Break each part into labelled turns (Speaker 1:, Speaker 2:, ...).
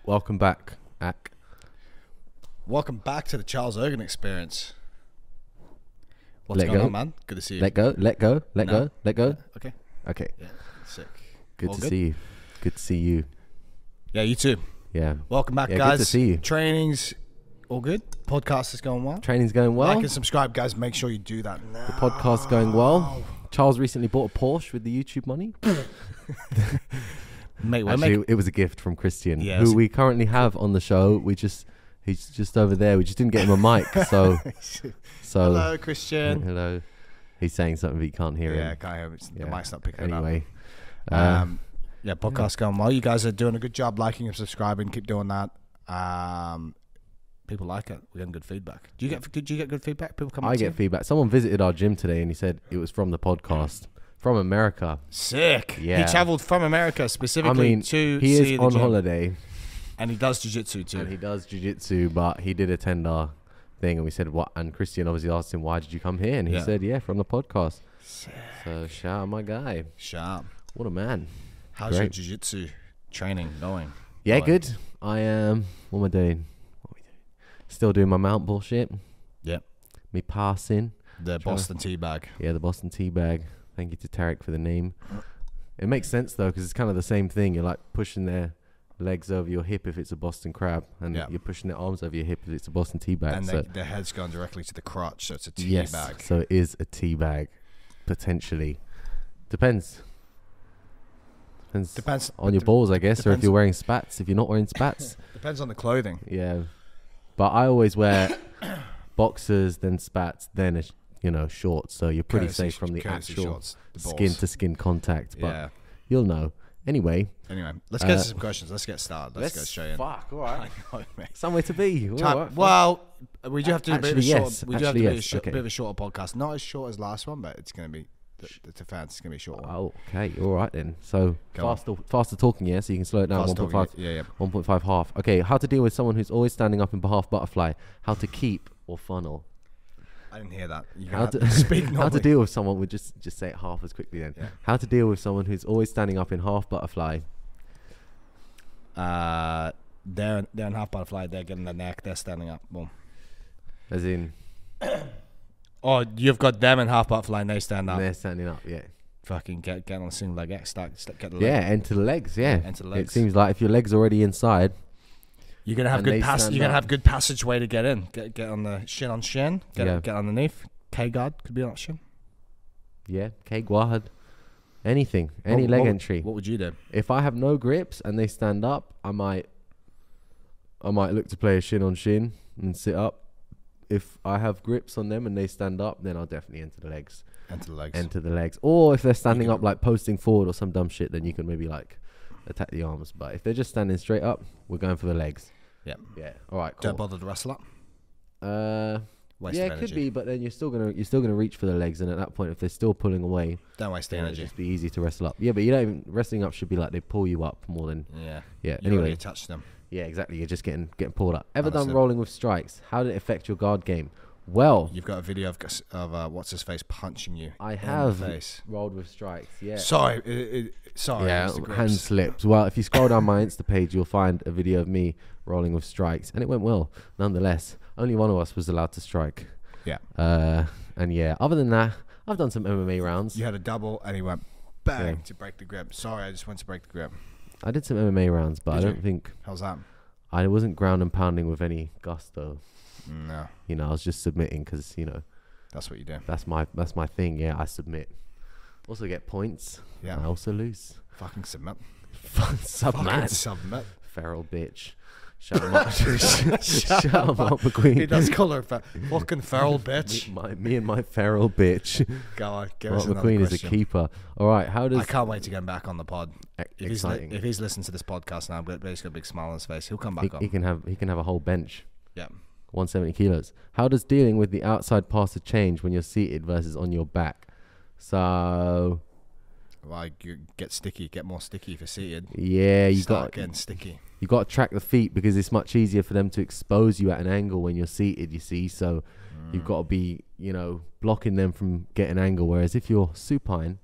Speaker 1: Welcome back, Ak.
Speaker 2: Welcome back to the Charles Ergen Experience. What's
Speaker 1: Let
Speaker 2: going
Speaker 1: go.
Speaker 2: on, man? Good to see you.
Speaker 1: Let go, let go, let
Speaker 2: No.
Speaker 1: go, let go.
Speaker 2: Okay.
Speaker 1: Okay,
Speaker 2: Yeah. Sick.
Speaker 1: good
Speaker 2: All
Speaker 1: to
Speaker 2: good?
Speaker 1: see you. Good to see you.
Speaker 2: Yeah, you too.
Speaker 1: Yeah.
Speaker 2: Welcome back,
Speaker 1: Yeah,
Speaker 2: guys.
Speaker 1: good to see you.
Speaker 2: Training's all good. Podcast is going well.
Speaker 1: Training's going well.
Speaker 2: Like and subscribe, guys. Make sure you do that now.
Speaker 1: The podcast's going well. Charles recently bought a Porsche with the YouTube money.
Speaker 2: Mate, we're
Speaker 1: Actually,
Speaker 2: making...
Speaker 1: it was a gift from Christian,
Speaker 2: Yeah,
Speaker 1: who we currently have on the show. He's just over there. We just didn't get him a mic, so
Speaker 2: Hello, Christian.
Speaker 1: hello. He's saying something, but you can't hear
Speaker 2: Yeah, I
Speaker 1: him.
Speaker 2: can't hear him. The
Speaker 1: Yeah.
Speaker 2: mic's not picking it
Speaker 1: Anyway,
Speaker 2: up. Yeah, podcast going well. You guys are doing a good job liking and subscribing. Keep doing that. People like it. We're getting good feedback. Did you get good feedback? People come up
Speaker 1: I
Speaker 2: to you?
Speaker 1: get feedback. Someone visited our gym today, and he said it was from the podcast from America.
Speaker 2: Sick.
Speaker 1: Yeah.
Speaker 2: He travelled from America specifically
Speaker 1: I mean,
Speaker 2: to
Speaker 1: he
Speaker 2: see
Speaker 1: is
Speaker 2: the
Speaker 1: on
Speaker 2: gym.
Speaker 1: holiday.
Speaker 2: And he does jiu-jitsu too.
Speaker 1: And he does jiu-jitsu, but he did attend our thing, and we said, what? And Christian obviously asked him, why did you come here? And he
Speaker 2: Yeah.
Speaker 1: said, yeah, from the podcast.
Speaker 2: Sick.
Speaker 1: So shout out my guy.
Speaker 2: Sharp.
Speaker 1: What a man.
Speaker 2: How's
Speaker 1: Great.
Speaker 2: your jiu-jitsu training going?
Speaker 1: Yeah,
Speaker 2: Going?
Speaker 1: good. I am, what am I doing? Still doing my mount bullshit.
Speaker 2: Yep.
Speaker 1: Me passing.
Speaker 2: The Boston tea bag.
Speaker 1: Yeah, the Boston tea bag. Thank you to Tarek for the name. It makes sense though, because it's kind of the same thing. You're like pushing their legs over your hip if it's a Boston crab, and
Speaker 2: Yeah.
Speaker 1: you're pushing their arms over your hip if it's a Boston tea bag.
Speaker 2: And
Speaker 1: So
Speaker 2: their head's going directly to the crotch, so it's a tea
Speaker 1: yes,
Speaker 2: bag.
Speaker 1: so it is a tea bag, potentially. Depends
Speaker 2: Depends
Speaker 1: on your balls, I guess, or if
Speaker 2: depends-
Speaker 1: you're wearing spats. If you're not wearing spats,
Speaker 2: Depends on the clothing.
Speaker 1: yeah. But I always wear boxers, then spats, then shorts. So you're pretty
Speaker 2: Courtesy-
Speaker 1: safe from the
Speaker 2: courtesy
Speaker 1: actual
Speaker 2: shorts, the balls.
Speaker 1: skin to skin contact. But
Speaker 2: Yeah.
Speaker 1: you'll know. Anyway,
Speaker 2: Anyway, let's get to some questions. Let's get started. Let's go straight in.
Speaker 1: Fuck, all right.
Speaker 2: I know, mate.
Speaker 1: Somewhere to be. All
Speaker 2: Time-
Speaker 1: right, fine.
Speaker 2: well, we do have to do a bit of a
Speaker 1: Actually,
Speaker 2: short.
Speaker 1: yes.
Speaker 2: We do have to
Speaker 1: Actually,
Speaker 2: do a
Speaker 1: yes.
Speaker 2: bit
Speaker 1: Okay.
Speaker 2: of a shorter podcast. Not as short as last one, but it's going to be. To fans, it's going to be a short one.
Speaker 1: Oh, okay. All right then. So
Speaker 2: Go on.
Speaker 1: faster talking, yeah. So you can slow it down.
Speaker 2: Fast
Speaker 1: 1.5.
Speaker 2: talking, yeah.
Speaker 1: 1.5 half. Okay, how to deal with someone who's always standing up in half butterfly. How to keep or funnel.
Speaker 2: I didn't hear that. You
Speaker 1: How
Speaker 2: have
Speaker 1: to
Speaker 2: to speak
Speaker 1: how to
Speaker 2: normally.
Speaker 1: deal with someone, we'll just say it half as quickly then.
Speaker 2: Yeah.
Speaker 1: How to deal with someone who's always standing up in half butterfly.
Speaker 2: They're in half butterfly. They're getting the neck. They're standing up. Boom.
Speaker 1: As in,
Speaker 2: Oh, you've got them in half butterfly and they stand up.
Speaker 1: they're standing up, yeah.
Speaker 2: Fucking get on a single leg X. Get the leg.
Speaker 1: Yeah, and to the legs, yeah.
Speaker 2: And to the
Speaker 1: It
Speaker 2: legs.
Speaker 1: seems like if your leg's already inside,
Speaker 2: You're gonna have
Speaker 1: And
Speaker 2: good
Speaker 1: they
Speaker 2: pass.
Speaker 1: stand
Speaker 2: You're gonna
Speaker 1: up.
Speaker 2: have good passageway to get in. Get on the shin on shin.
Speaker 1: Yeah.
Speaker 2: Get underneath. K guard could be on shin.
Speaker 1: yeah, K-guard, anything, any leg entry.
Speaker 2: What would you do?
Speaker 1: If I have no grips and they stand up, I might look to play a shin on shin and sit up. If I have grips on them and they stand up, then I'll definitely enter the legs.
Speaker 2: Enter the legs.
Speaker 1: Enter the legs. Or if they're standing
Speaker 2: can-
Speaker 1: up like posting forward or some dumb shit, then you can maybe like attack the arms. But if they're just standing straight up, we're going for the legs.
Speaker 2: Yeah.
Speaker 1: Yeah. All right.
Speaker 2: Don't
Speaker 1: Cool.
Speaker 2: bother to wrestle up. Waste
Speaker 1: Yeah,
Speaker 2: of
Speaker 1: it
Speaker 2: energy.
Speaker 1: could be, but then you're still gonna reach for the legs, and at that point, if they're still pulling away,
Speaker 2: Don't waste the
Speaker 1: then it'll
Speaker 2: energy.
Speaker 1: just be easy to wrestle up. Yeah, but you don't even wrestling up should be like they pull you up more than
Speaker 2: Yeah.
Speaker 1: yeah.
Speaker 2: You already
Speaker 1: Anyway,
Speaker 2: touched them.
Speaker 1: yeah, exactly. You're just getting pulled up. Ever done
Speaker 2: Understood.
Speaker 1: rolling with strikes? How did it affect your guard game? Well,
Speaker 2: You've got a video of what's his face punching you.
Speaker 1: I
Speaker 2: in
Speaker 1: have
Speaker 2: the face.
Speaker 1: rolled with strikes. Yeah.
Speaker 2: Sorry. Sorry.
Speaker 1: Yeah,
Speaker 2: Mr. Grips.
Speaker 1: hand slips. Well, if you scroll down my Insta page, you'll find a video of me rolling with strikes, and it went well. Nonetheless, only one of us was allowed to strike.
Speaker 2: Yeah.
Speaker 1: And yeah, other than that, I've done some MMA rounds.
Speaker 2: You had a double and he went bang
Speaker 1: Yeah.
Speaker 2: to break the grip. Sorry, I just went to break the grip.
Speaker 1: I did some MMA rounds, but
Speaker 2: Did
Speaker 1: I
Speaker 2: you?
Speaker 1: don't think
Speaker 2: How's that?
Speaker 1: I wasn't ground and pounding with any gusto.
Speaker 2: No,
Speaker 1: You know, I was just submitting because
Speaker 2: that's what you do.
Speaker 1: that's my thing. Yeah, I submit. Also get points.
Speaker 2: Yeah.
Speaker 1: I also lose.
Speaker 2: Fucking submit.
Speaker 1: Submit.
Speaker 2: Fucking submit.
Speaker 1: Feral bitch. Shut him up. Shut him up, McQueen.
Speaker 2: He does call her fucking feral bitch.
Speaker 1: Me and my feral bitch.
Speaker 2: Go on, give
Speaker 1: Well,
Speaker 2: us another
Speaker 1: McQueen is a
Speaker 2: question.
Speaker 1: keeper. All right, how does
Speaker 2: I can't wait to get him back on the pod.
Speaker 1: exciting?
Speaker 2: If he's listening to this podcast now, but he's got a big smile on his face, he'll come back
Speaker 1: He
Speaker 2: on.
Speaker 1: can have a whole bench.
Speaker 2: Yeah.
Speaker 1: 170 kilos. How does dealing with the outside passer change when you're seated versus on your back? So
Speaker 2: Like you get more sticky if you're seated.
Speaker 1: yeah, you
Speaker 2: Start
Speaker 1: got
Speaker 2: getting sticky.
Speaker 1: you got to track the feet because it's much easier for them to expose you at an angle when you're seated. You see, so you've got to be blocking them from getting angle. Whereas if you're supine,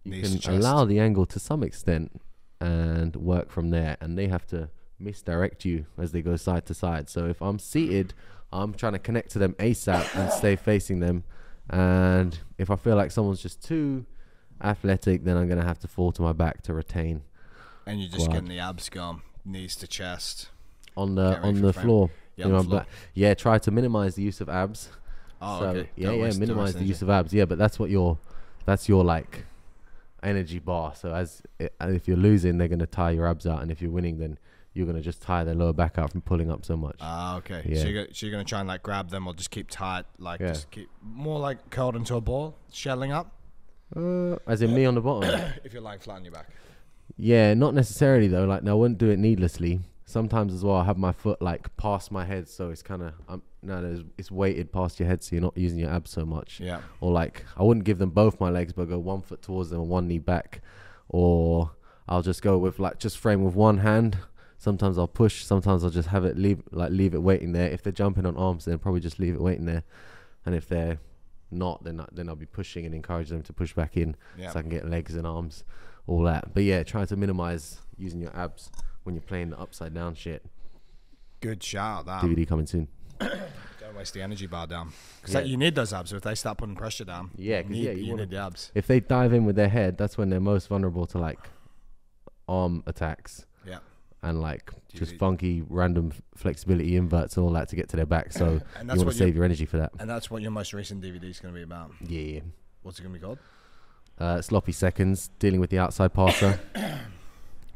Speaker 1: you
Speaker 2: Knees to
Speaker 1: can
Speaker 2: chest.
Speaker 1: allow the angle to some extent and work from there. And they have to misdirect you as they go side to side. So if I'm seated, I'm trying to connect to them ASAP and stay facing them. And if I feel like someone's just too athletic, then I'm going to have to fall to my back to retain.
Speaker 2: And you're just getting the abs going, knees to chest.
Speaker 1: On the floor.
Speaker 2: Yeah, on the floor.
Speaker 1: Yeah, try to minimize the use of abs.
Speaker 2: Oh,
Speaker 1: so,
Speaker 2: okay.
Speaker 1: Yeah, minimize the use of abs. Yeah, but that's your like energy bar. So if you're losing, they're going to tire your abs out. And if you're winning, then you're going to just tire their lower back out from pulling up so much.
Speaker 2: Ah, okay.
Speaker 1: Yeah.
Speaker 2: So you're going to try and like grab them or just keep tight, like just keep more like curled into a ball, shelling up?
Speaker 1: As in me on the bottom?
Speaker 2: If you're lying flat on your back.
Speaker 1: Yeah, not necessarily though. Like, no, I wouldn't do it needlessly. Sometimes as well, I have my foot like past my head, so it's kind of it's weighted past your head, so you're not using your abs so much.
Speaker 2: Yeah.
Speaker 1: Or like, I wouldn't give them both my legs, but go 1 foot towards them and 1 knee back. Or I'll just go with like just frame with one hand. Sometimes I'll push. Sometimes I'll just have it leave it waiting there. If they're jumping on arms, then probably just leave it waiting there. And if they're not, then I'll be pushing and encourage them to push back in, so I can get legs and arms, all that. But yeah, try to minimize using your abs when you're playing the upside down shit.
Speaker 2: Good shout, that.
Speaker 1: DVD coming soon.
Speaker 2: Don't waste the energy bar down, because you need those abs. If they start putting pressure down,
Speaker 1: you
Speaker 2: need the abs.
Speaker 1: If they dive in with their head, that's when they're most vulnerable to like arm attacks.
Speaker 2: Yeah.
Speaker 1: And like just funky random flexibility inverts and all that to get to their back. So
Speaker 2: and
Speaker 1: you want to save your energy for that.
Speaker 2: And that's what your most recent DVD is going to be about.
Speaker 1: Yeah.
Speaker 2: What's it going to be called?
Speaker 1: Sloppy Seconds, dealing with the outside passer.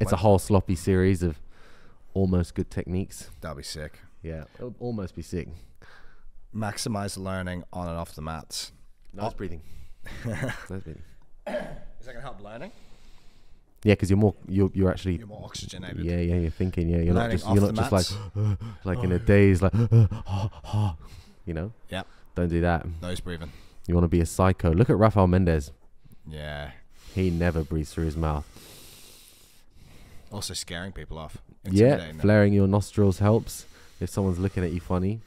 Speaker 1: It's a whole sloppy series of almost good techniques.
Speaker 2: That'll be sick.
Speaker 1: Yeah, it'll almost be sick.
Speaker 2: Maximize learning on and off the mats.
Speaker 1: Nose breathing. Nose breathing.
Speaker 2: Is that going to help learning?
Speaker 1: Yeah, because you're actually
Speaker 2: more oxygenated.
Speaker 1: Yeah, you're thinking. Yeah, you're
Speaker 2: learning
Speaker 1: not just like in a daze like you know.
Speaker 2: Yeah.
Speaker 1: Don't do that.
Speaker 2: Nose breathing.
Speaker 1: You want to be a psycho. Look at Rafael Mendez.
Speaker 2: Yeah.
Speaker 1: He never breathes through his mouth.
Speaker 2: Also scaring people off.
Speaker 1: Yeah, flaring your nostrils helps. If someone's looking at you funny,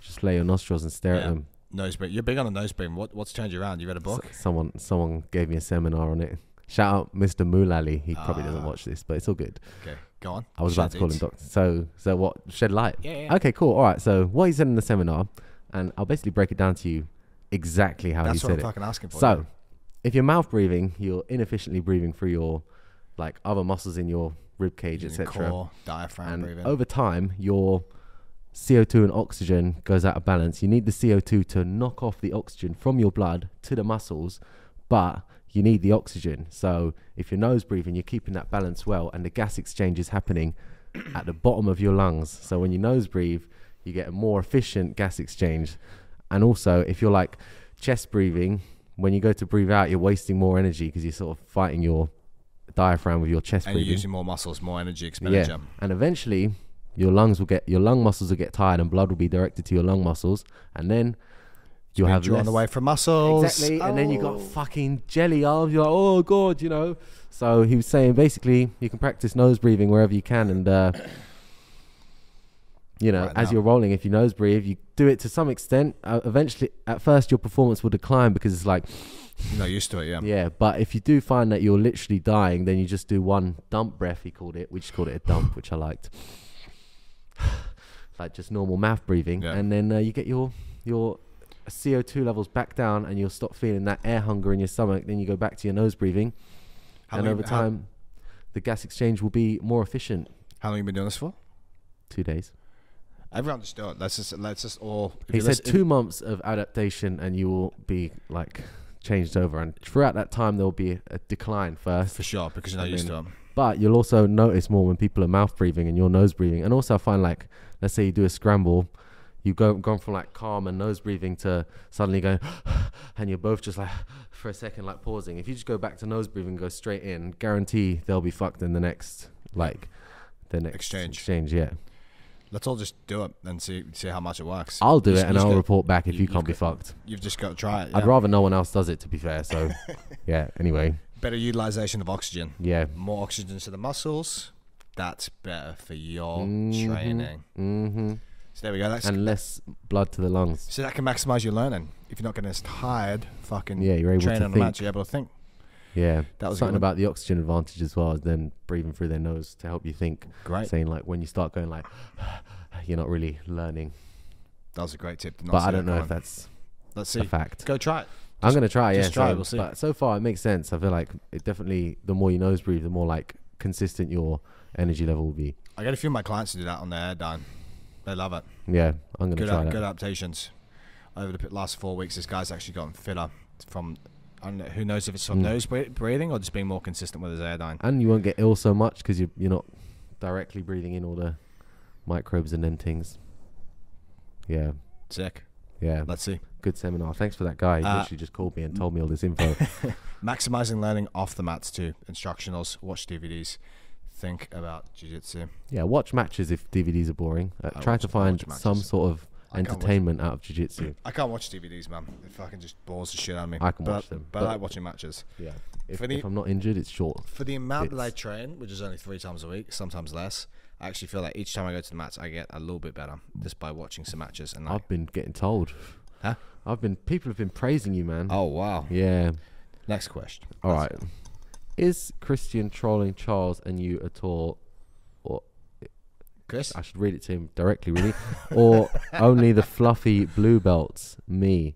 Speaker 1: just flare your nostrils and stare at them.
Speaker 2: Nose breathing. You're big on the nose breathing. What's turned you around? You read a book?
Speaker 1: Someone gave me a seminar on it. Shout out Mr. Mulally. He probably doesn't watch this, but it's all good.
Speaker 2: Okay, go on.
Speaker 1: I was about to call him doctor. So what? Shed light.
Speaker 2: Yeah.
Speaker 1: Okay, cool. All right. So what he said in the seminar, and I'll basically break it down to you exactly how he said it.
Speaker 2: That's what I'm fucking asking for.
Speaker 1: So, if you're mouth breathing, you're inefficiently breathing through your like other muscles in your rib cage, etc.
Speaker 2: Core, diaphragm breathing.
Speaker 1: Over time, your CO2 and oxygen goes out of balance. You need the CO2 to knock off the oxygen from your blood to the muscles, but you need the oxygen. So if you're nose breathing, you're keeping that balance well, and the gas exchange is happening at the bottom of your lungs. So when you nose breathe, you get a more efficient gas exchange. And also, if you're like chest breathing, when you go to breathe out, you're wasting more energy because you're sort of fighting your diaphragm with your chest breathing.
Speaker 2: And you're using more muscles, more energy expenditure.
Speaker 1: Yeah. And eventually, your lung muscles will get tired, and blood will be directed to your lung muscles, and then you'll have
Speaker 2: drawn away from muscles.
Speaker 1: Exactly. And then you got fucking jelly arms. You're like, oh god, you know. So he was saying basically you can practice nose breathing wherever you can, and you know, as you're rolling, if you nose breathe, you do it to some extent. Eventually, at first, your performance will decline because it's like
Speaker 2: you're not used to it. Yeah.
Speaker 1: Yeah, but if you do find that you're literally dying, then you just do one dump breath. He called it. We just called it a dump, which I liked. Like just normal mouth breathing, and then you get your CO2 levels back down, and you'll stop feeling that air hunger in your stomach. Then you go back to your nose breathing, and over time, the gas exchange will be more efficient.
Speaker 2: How long have you been doing this for?
Speaker 1: 2 days.
Speaker 2: Everyone just do it. Let's just all.
Speaker 1: He said 2 months of adaptation, and you will be like changed over. And throughout that time, there will be a decline first,
Speaker 2: for sure, because you're not used to them.
Speaker 1: But you'll also notice more when people are mouth breathing and you're nose breathing. And also, I find like, let's say you do a scramble, you've gone from like calm and nose breathing to suddenly going, and you're both just like for a second like pausing. If you just go back to nose breathing, go straight in, guarantee they'll be fucked in the next exchange. Yeah.
Speaker 2: Let's all just do it and see how much it works.
Speaker 1: I'll do it and I'll report back if you can't be fucked.
Speaker 2: You've just got to try it.
Speaker 1: I'd rather no one else does it, to be fair. So yeah. Anyway.
Speaker 2: Better utilization of oxygen.
Speaker 1: Yeah.
Speaker 2: More oxygen to the muscles. That's better for your training.
Speaker 1: Mm-hmm.
Speaker 2: So there we go.
Speaker 1: And less blood to the lungs.
Speaker 2: So that can maximize your learning. If you're not getting as tired, fucking
Speaker 1: you're able
Speaker 2: training
Speaker 1: to
Speaker 2: on the
Speaker 1: think.
Speaker 2: mat, you're able to think.
Speaker 1: Yeah,
Speaker 2: That was
Speaker 1: something
Speaker 2: good.
Speaker 1: about the oxygen advantage as well as them breathing through their nose to help you think.
Speaker 2: Great.
Speaker 1: Saying like when you start going like, you're not really learning.
Speaker 2: That was a great tip.
Speaker 1: But I don't know if that's
Speaker 2: Let's see.
Speaker 1: a fact.
Speaker 2: Go try it.
Speaker 1: I'm gonna try.
Speaker 2: just
Speaker 1: Yeah,
Speaker 2: try it, we'll see.
Speaker 1: But so far it makes sense. I feel like it definitely. The more you nose breathe, the more like consistent your energy level will be.
Speaker 2: I get a few of my clients to do that on their air down. They love it.
Speaker 1: Yeah, I'm gonna try that.
Speaker 2: Good adaptations. Over the last 4 weeks, this guy's actually gotten fitter from. I don't know, who knows if it's from nose breathing or just being more consistent with his air down.
Speaker 1: And you won't get ill so much because you're not directly breathing in all the microbes and then things. Yeah.
Speaker 2: Sick.
Speaker 1: Yeah.
Speaker 2: Let's see.
Speaker 1: Good seminar. Thanks for that guy. He literally just called me and told me all this info.
Speaker 2: Maximising learning off the mats too. Instructionals. Watch DVDs. Think about jiu-jitsu.
Speaker 1: Yeah, watch matches if DVDs are boring. Try to find some sort of entertainment out of jiu-jitsu.
Speaker 2: I can't watch DVDs, man. It fucking just bores the shit out of me.
Speaker 1: I can watch them.
Speaker 2: But I like watching matches.
Speaker 1: Yeah. If I'm not injured, it's short.
Speaker 2: For the amount that I train, which is only 3 times a week, sometimes less, I actually feel like each time I go to the mats, I get a little bit better just by watching some matches. And
Speaker 1: I've been getting told.
Speaker 2: Huh?
Speaker 1: People have been praising you, man.
Speaker 2: Oh, wow.
Speaker 1: Yeah.
Speaker 2: Next question.
Speaker 1: All right. Is Christian trolling Charles and you at all? Or
Speaker 2: Chris?
Speaker 1: I should read it to him directly, really. Or only the fluffy blue belts? Me.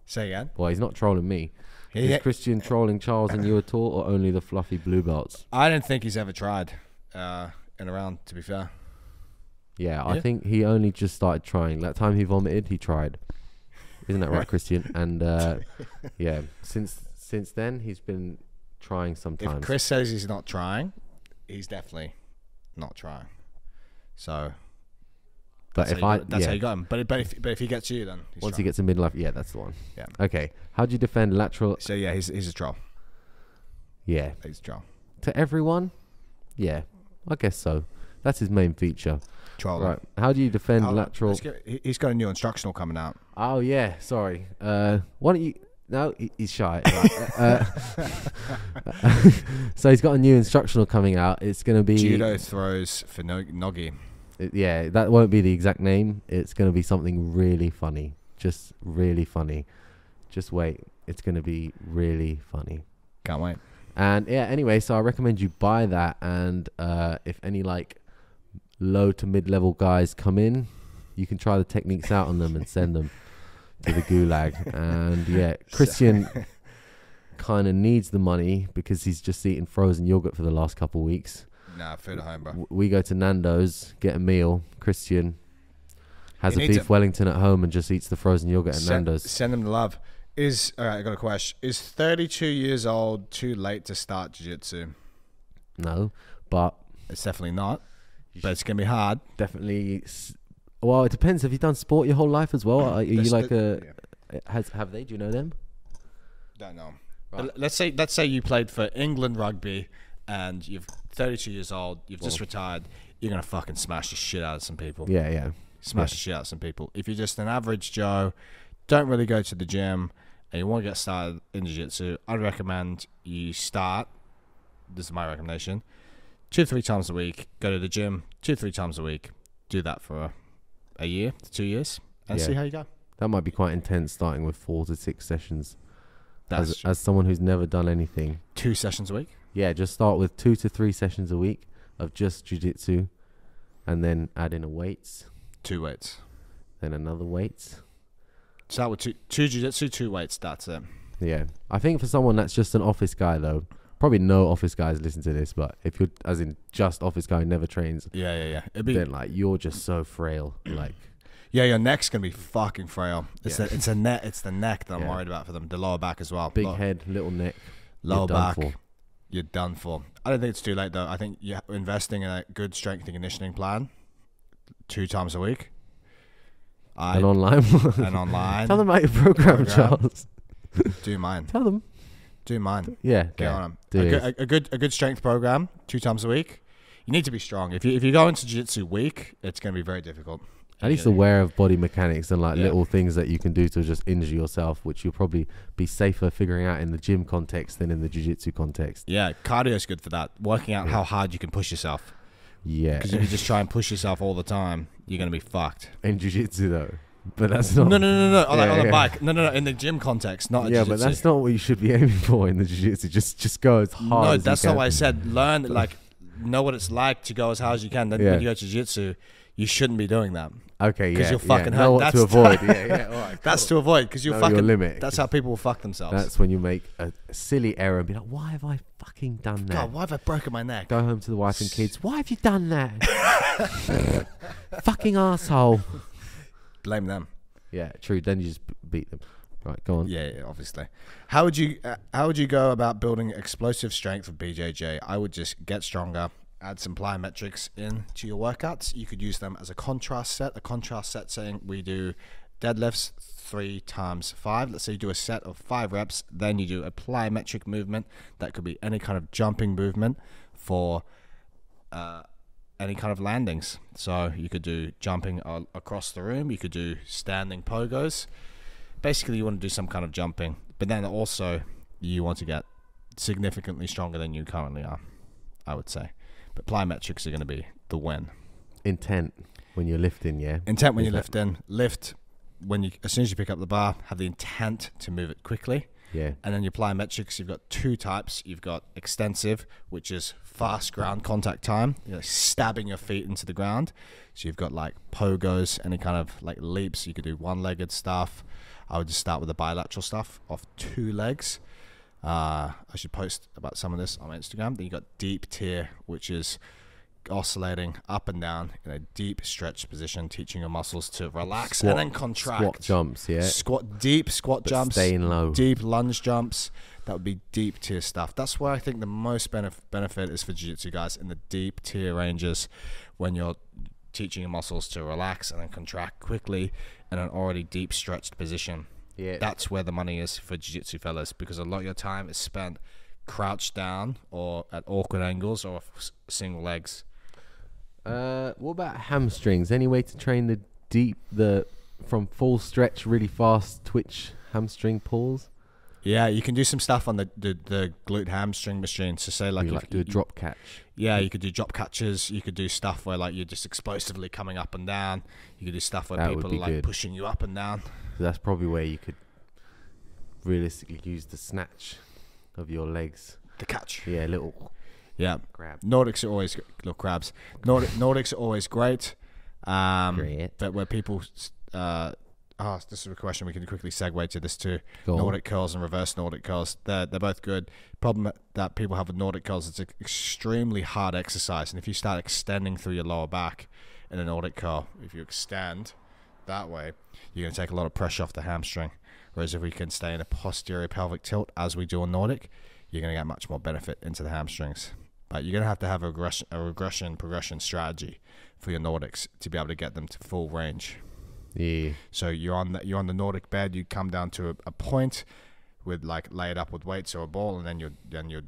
Speaker 2: Say again.
Speaker 1: Well, he's not trolling me. Is Christian trolling Charles and you at all, or only the fluffy blue belts?
Speaker 2: I don't think he's ever tried in a round, to be fair.
Speaker 1: Yeah, I think he only just started trying. That time he vomited, he tried. Isn't that right, Christian? And yeah, since then he's been trying sometimes.
Speaker 2: If Chris says he's not trying, he's definitely not trying. So,
Speaker 1: but
Speaker 2: that's how you got him. But if he gets you, then he's
Speaker 1: once
Speaker 2: trying.
Speaker 1: he gets in midlife, yeah, that's the one.
Speaker 2: Yeah.
Speaker 1: Okay. How do you defend lateral?
Speaker 2: So yeah, he's a troll.
Speaker 1: Yeah.
Speaker 2: He's a troll.
Speaker 1: To everyone? Yeah, I guess so. That's his main feature.
Speaker 2: Troll.
Speaker 1: Right. How do you defend lateral?
Speaker 2: He's got a new instructional coming out.
Speaker 1: Oh yeah. Sorry. Why don't you? No, he's shy. Right. So he's got a new instructional coming out. It's going to be
Speaker 2: Judo throws for Nogi.
Speaker 1: Yeah, that won't be the exact name. It's going to be something really funny. Just really funny. Just wait. It's going to be really funny.
Speaker 2: Can't wait.
Speaker 1: And yeah, anyway, so I recommend you buy that. And if any like low to mid-level guys come in, you can try the techniques out on them and send them to the gulag. And yeah, Christian kind of needs the money because he's just eating frozen yogurt for the last couple of weeks.
Speaker 2: Nah, food at home, bro.
Speaker 1: We go to Nando's, get a meal. Christian has
Speaker 2: He
Speaker 1: a
Speaker 2: needs
Speaker 1: beef Wellington at home and just eats the frozen yogurt at Nando's.
Speaker 2: Send him the love. All right, I got a question. Is 32 years old too late to start jiu-jitsu?
Speaker 1: No, but
Speaker 2: It's definitely not. But it's going to be hard.
Speaker 1: definitely. Well, it depends. Have you done sport your whole life as well? Are you like a? Have they? Do you know them?
Speaker 2: Don't know.
Speaker 1: Right.
Speaker 2: Let's say you played for England rugby and you're 32 years old. You've just retired. You're going to fucking smash the shit out of some people.
Speaker 1: Yeah.
Speaker 2: Smash the shit out of some people. If you're just an average Joe, don't really go to the gym, and you want to get started in jiu-jitsu, I'd recommend you start. This is my recommendation. 2-3 times a week. Go to the gym 2-3 times a week. Do that for a year to 2 years, and see how you go.
Speaker 1: That might be quite intense, starting with 4 to 6 sessions.
Speaker 2: That's
Speaker 1: As someone who's never done anything.
Speaker 2: 2 sessions a week.
Speaker 1: Yeah, just start with 2 to 3 sessions a week of just jiu-jitsu, and then add in a weights.
Speaker 2: 2 weights.
Speaker 1: Then another weights.
Speaker 2: Start with two jiu-jitsu, 2 weights. That's it.
Speaker 1: Yeah, I think for someone that's just an office guy though, probably no office guys listen to this, but if you're as in just office guy who never trains,
Speaker 2: Yeah.
Speaker 1: then like you're just so frail. Like,
Speaker 2: yeah, your neck's gonna be fucking frail. It's the neck that I'm
Speaker 1: Yeah.
Speaker 2: worried about for them. The lower back as well.
Speaker 1: big head, little neck,
Speaker 2: lower
Speaker 1: you're done
Speaker 2: back.
Speaker 1: for.
Speaker 2: You're done for. I don't think it's too late though. I think you're investing in a good strength and conditioning plan 2 times a week.
Speaker 1: And online.
Speaker 2: And online.
Speaker 1: Tell them about your program, Charles.
Speaker 2: Do mine.
Speaker 1: Tell them.
Speaker 2: Do mine.
Speaker 1: Yeah.
Speaker 2: Get on them.
Speaker 1: Do it.
Speaker 2: A good strength program 2 times a week. You need to be strong. If you go into jiu-jitsu weak, it's going to be very difficult.
Speaker 1: At least aware of body mechanics and like
Speaker 2: Yeah.
Speaker 1: little things that you can do to just injure yourself, which you'll probably be safer figuring out in the gym context than in the jiu-jitsu context.
Speaker 2: Yeah, cardio is good for that. Working out how hard you can push yourself.
Speaker 1: Yeah.
Speaker 2: Because if you just try and push yourself all the time, you're going to be fucked.
Speaker 1: In jiu-jitsu though, But that's not.
Speaker 2: No. On a
Speaker 1: Yeah.
Speaker 2: bike. No. In the gym context, not.
Speaker 1: Yeah,
Speaker 2: jiu-jitsu.
Speaker 1: but that's not what you should be aiming for in the jiu-jitsu. Just go as hard.
Speaker 2: No,
Speaker 1: as
Speaker 2: that's
Speaker 1: you
Speaker 2: not
Speaker 1: can.
Speaker 2: what I said. Learn, like, know what it's like to go as hard as you can. Then
Speaker 1: Yeah.
Speaker 2: when you go to jiu-jitsu, you shouldn't be doing that.
Speaker 1: Okay, yeah.
Speaker 2: 'Cause you'll fucking
Speaker 1: know
Speaker 2: hurt.
Speaker 1: what to
Speaker 2: That's
Speaker 1: avoid. Yeah. All right,
Speaker 2: That's
Speaker 1: cool.
Speaker 2: to avoid, because you'll
Speaker 1: Know
Speaker 2: fucking
Speaker 1: your limit.
Speaker 2: That's how people will fuck themselves.
Speaker 1: That's when you make a silly error and be like, "Why have I fucking done that?"
Speaker 2: God, why have I broken my neck?
Speaker 1: Go home to the wife and kids. Why have you done that? Fucking asshole.
Speaker 2: Blame them.
Speaker 1: Yeah, true. Then you just beat them. Right, go on.
Speaker 2: Yeah, obviously. How would you go about building explosive strength for BJJ? I would just get stronger, add some plyometrics into your workouts. You could use them as a contrast set. A contrast set saying we do deadlifts 3 times 5. Let's say you do a set of 5 reps, then you do a plyometric movement. That could be any kind of jumping movement for any kind of landings. So you could do jumping across the room. You could do standing pogos. Basically, you want to do some kind of jumping, but then also you want to get significantly stronger than you currently are, I would say. But plyometrics are going to be the win.
Speaker 1: Intent when you're lifting, yeah.
Speaker 2: Intent when you lift when you, as soon as you pick up the bar, have the intent to move it quickly.
Speaker 1: Yeah.
Speaker 2: And then your plyometrics, you've got 2 types. You've got extensive, which is fast ground contact time, stabbing your feet into the ground. So you've got like pogos, any kind of like leaps. You could do one-legged stuff. I would just start with the bilateral stuff off 2 legs. I should post about some of this on my Instagram. Then you got deep tier, which is oscillating up and down in a deep stretch position, teaching your muscles to relax and then contract.
Speaker 1: Squat jumps, yeah.
Speaker 2: Deep squat
Speaker 1: But
Speaker 2: jumps,
Speaker 1: staying low.
Speaker 2: deep lunge jumps. That would be deep tier stuff. That's where I think the most benefit is for jiu-jitsu guys, in the deep tier ranges, when you're teaching your muscles to relax and then contract quickly in an already deep stretched position.
Speaker 1: Yeah.
Speaker 2: That's where the money is for jiu-jitsu fellas, because a lot of your time is spent crouched down or at awkward angles or single legs.
Speaker 1: What about hamstrings? Any way to train the from full stretch, really fast twitch hamstring pulls?
Speaker 2: Yeah, you can do some stuff on the glute hamstring machine. So say like,
Speaker 1: do a drop catch.
Speaker 2: Yeah, you could do drop catches. You could do stuff where like you're just explosively coming up and down. You could do stuff where
Speaker 1: That
Speaker 2: people
Speaker 1: would
Speaker 2: are
Speaker 1: be
Speaker 2: like
Speaker 1: good.
Speaker 2: pushing you up and down.
Speaker 1: So that's probably where you could realistically use the snatch of your legs.
Speaker 2: The catch.
Speaker 1: Yeah, little
Speaker 2: Yeah.
Speaker 1: grab.
Speaker 2: Nordics are always little crabs. Nordics are always great.
Speaker 1: Great.
Speaker 2: But where people this is a question we can quickly segue to this too.
Speaker 1: Go on.
Speaker 2: Nordic curls and reverse Nordic curls. They're both good. Problem that people have with Nordic curls, it's an extremely hard exercise, and if you start extending through your lower back in a Nordic curl, if you extend that way, you're going to take a lot of pressure off the hamstring. Whereas if we can stay in a posterior pelvic tilt as we do in Nordic, you're going to get much more benefit into the hamstrings. But you're going to have a regression progression strategy for your Nordics to be able to get them to full range.
Speaker 1: Yeah.
Speaker 2: So you're on the Nordic bed. You come down to a point with like laid up with weights or a ball, and then you